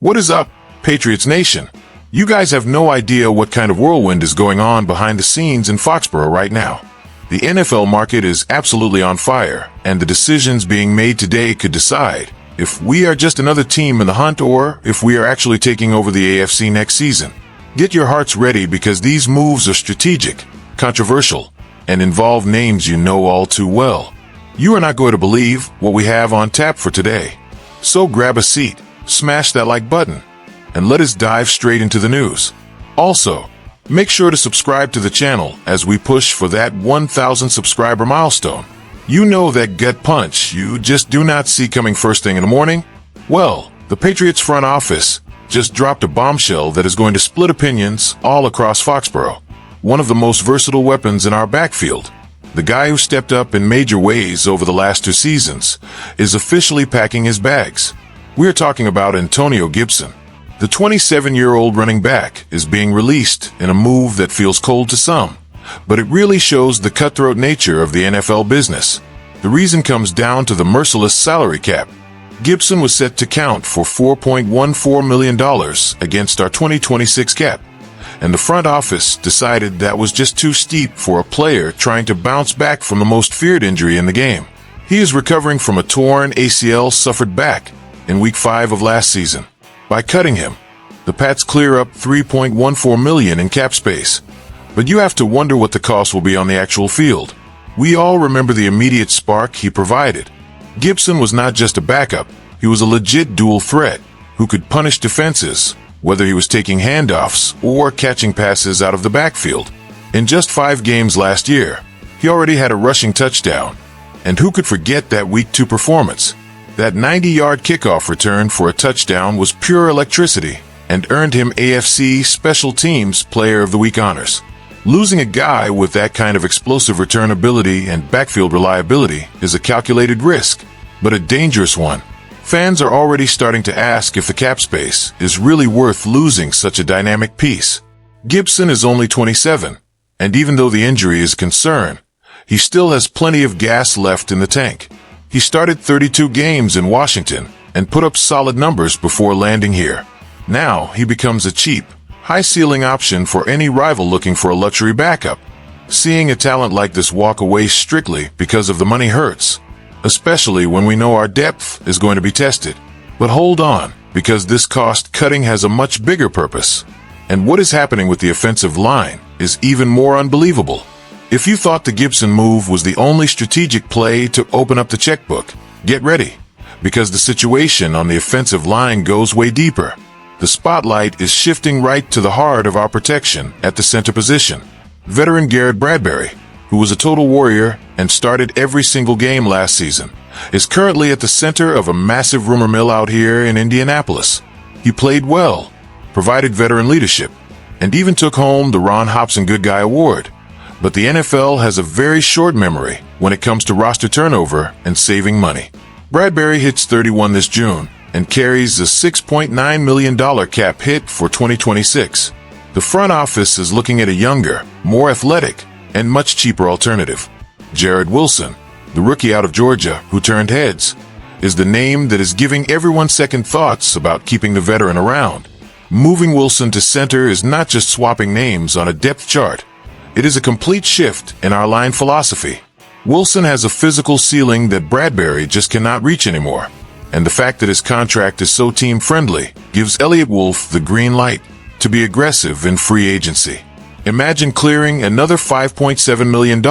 What is up, Patriots Nation? You guys have no idea what kind of whirlwind is going on behind the scenes in Foxborough right now. The NFL market is absolutely on fire, and the decisions being made today could decide if we are just another team in the hunt or if we are actually taking over the AFC next season. Get your hearts ready because these moves are strategic, controversial, and involve names you know all too well. You are not going to believe what we have on tap for today. So grab a seat, smash that like button, and let us dive straight into the news. Also, make sure to subscribe to the channel as we push for that 1,000 subscriber milestone. You know that gut punch you just do not see coming first thing in the morning? Well, the Patriots front office just dropped a bombshell that is going to split opinions all across Foxborough. One of the most versatile weapons in our backfield, the guy who stepped up in major ways over the last 2 seasons, is officially packing his bags. We're talking about Antonio Gibson. The 27-year-old running back is being released in a move that feels cold to some, but it really shows the cutthroat nature of the NFL business. The reason comes down to the merciless salary cap. Gibson was set to count for $4.14 million against our 2026 cap, and the front office decided that was just too steep for a player trying to bounce back from the most feared injury in the game. He is recovering from a torn ACL suffered back in Week 5 of last season. By cutting him, the Pats clear up $3.14 million in cap space. But you have to wonder what the cost will be on the actual field. We all remember the immediate spark he provided. Gibson was not just a backup, he was a legit dual threat who could punish defenses, whether he was taking handoffs or catching passes out of the backfield. In just 5 games last year, he already had a rushing touchdown. And who could forget that Week 2 performance? That 90-yard kickoff return for a touchdown was pure electricity and earned him AFC Special Teams Player of the Week honors. Losing a guy with that kind of explosive return ability and backfield reliability is a calculated risk, but a dangerous one. Fans are already starting to ask if the cap space is really worth losing such a dynamic piece. Gibson is only 27, and even though the injury is a concern, he still has plenty of gas left in the tank. He started 32 games in Washington and put up solid numbers before landing here. Now he becomes a cheap, high-ceiling option for any rival looking for a luxury backup. Seeing a talent like this walk away strictly because of the money hurts, especially when we know our depth is going to be tested. But hold on, because this cost-cutting has a much bigger purpose. And what is happening with the offensive line is even more unbelievable. If you thought the Gibson move was the only strategic play to open up the checkbook, get ready, because the situation on the offensive line goes way deeper. The spotlight is shifting right to the heart of our protection at the center position. Veteran Garrett Bradbury, who was a total warrior and started every single game last season, is currently at the center of a massive rumor mill out here in Indianapolis. He played well, provided veteran leadership, and even took home the Ron Hobson Good Guy Award. But the NFL has a very short memory when it comes to roster turnover and saving money. Bradbury hits 31 this June and carries a $6.9 million cap hit for 2026. The front office is looking at a younger, more athletic, and much cheaper alternative. Jared Wilson, the rookie out of Georgia who turned heads, is the name that is giving everyone second thoughts about keeping the veteran around. Moving Wilson to center is not just swapping names on a depth chart. It is a complete shift in our line philosophy. Wilson has a physical ceiling that Bradbury just cannot reach anymore. And the fact that his contract is so team-friendly gives Elliott Wolf the green light to be aggressive in free agency. Imagine clearing another $5.7 million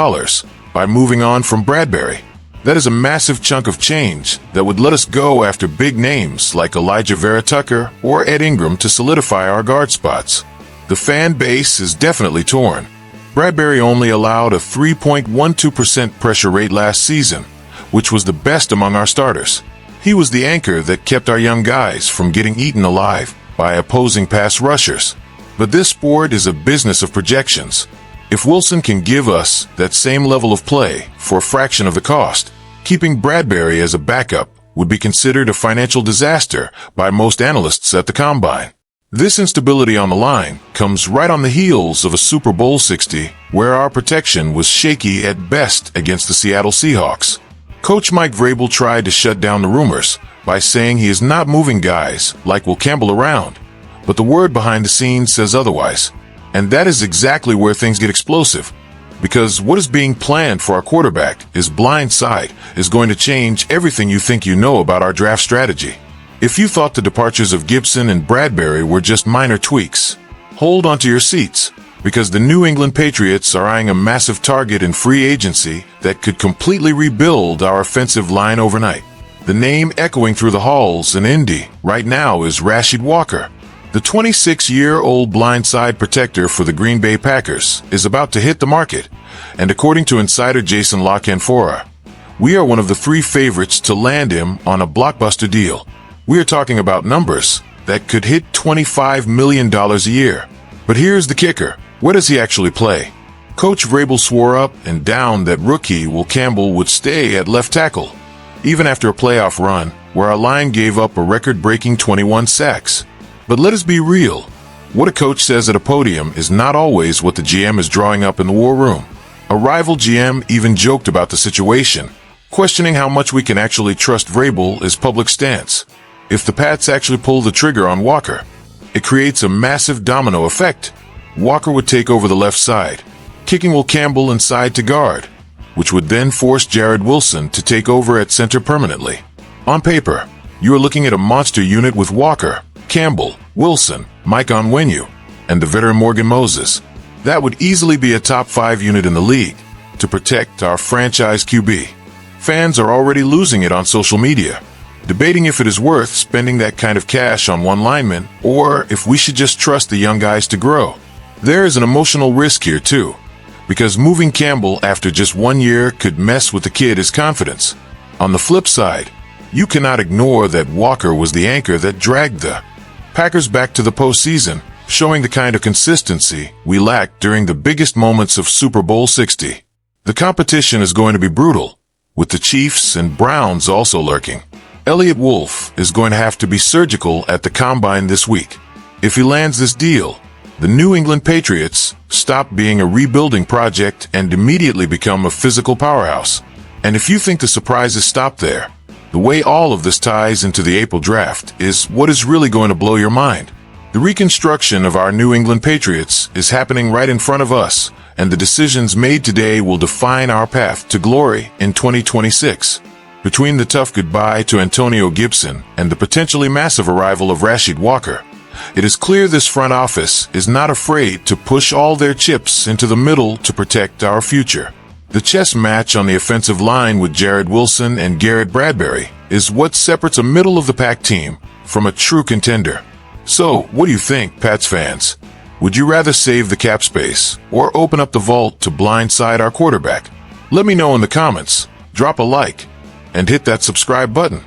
by moving on from Bradbury. That is a massive chunk of change that would let us go after big names like Elijah Vera Tucker or Ed Ingram to solidify our guard spots. The fan base is definitely torn. Bradbury only allowed a 3.12% pressure rate last season, which was the best among our starters. He was the anchor that kept our young guys from getting eaten alive by opposing pass rushers. But this sport is a business of projections. If Wilson can give us that same level of play for a fraction of the cost, keeping Bradbury as a backup would be considered a financial disaster by most analysts at the Combine. This instability on the line comes right on the heels of a Super Bowl 60 where our protection was shaky at best against the Seattle Seahawks. Coach Mike Vrabel tried to shut down the rumors by saying he is not moving guys like Will Campbell around, but the word behind the scenes says otherwise. And that is exactly where things get explosive, because what is being planned for our quarterback, his blind side, is going to change everything you think you know about our draft strategy. If you thought the departures of Gibson and Bradbury were just minor tweaks, hold onto your seats, because the New England Patriots are eyeing a massive target in free agency that could completely rebuild our offensive line overnight. The name echoing through the halls in Indy right now is Rashid Walker. The 26-year-old blindside protector for the Green Bay Packers is about to hit the market, and according to insider Jason La Canfora, we are one of the 3 favorites to land him on a blockbuster deal. We are talking about numbers that could hit $25 million a year. But here's the kicker. Where does he actually play? Coach Vrabel swore up and down that rookie Will Campbell would stay at left tackle, even after a playoff run where our line gave up a record-breaking 21 sacks. But let us be real. What a coach says at a podium is not always what the GM is drawing up in the war room. A rival GM even joked about the situation, questioning how much we can actually trust Vrabel's public stance. If the Pats actually pull the trigger on Walker, it creates a massive domino effect. Walker would take over the left side, kicking Will Campbell inside to guard, which would then force Jarrett Wilson to take over at center permanently. On paper, you are looking at a monster unit with Walker, Campbell, Wilson, Mike Onwenu, and the veteran Morgan Moses. That would easily be a top 5 unit in the league to protect our franchise QB. Fans are already losing it on social media, debating if it is worth spending that kind of cash on one lineman or if we should just trust the young guys to grow. There is an emotional risk here too, because moving Campbell after just 1 year could mess with the kid's confidence. On the flip side, you cannot ignore that Walker was the anchor that dragged the Packers back to the postseason, showing the kind of consistency we lacked during the biggest moments of Super Bowl 60. The competition is going to be brutal, with the Chiefs and Browns also lurking. Elliott Wolf is going to have to be surgical at the Combine this week. If he lands this deal, the New England Patriots stop being a rebuilding project and immediately become a physical powerhouse. And if you think the surprises stop there, the way all of this ties into the April draft is what is really going to blow your mind. The reconstruction of our New England Patriots is happening right in front of us, and the decisions made today will define our path to glory in 2026. Between the tough goodbye to Antonio Gibson and the potentially massive arrival of Rashid Walker, it is clear this front office is not afraid to push all their chips into the middle to protect our future. The chess match on the offensive line with Jarrett Wilson and Garrett Bradbury is what separates a middle-of-the-pack team from a true contender. So, what do you think, Pats fans? Would you rather save the cap space or open up the vault to blindside our quarterback? Let me know in the comments, drop a like, and hit that subscribe button.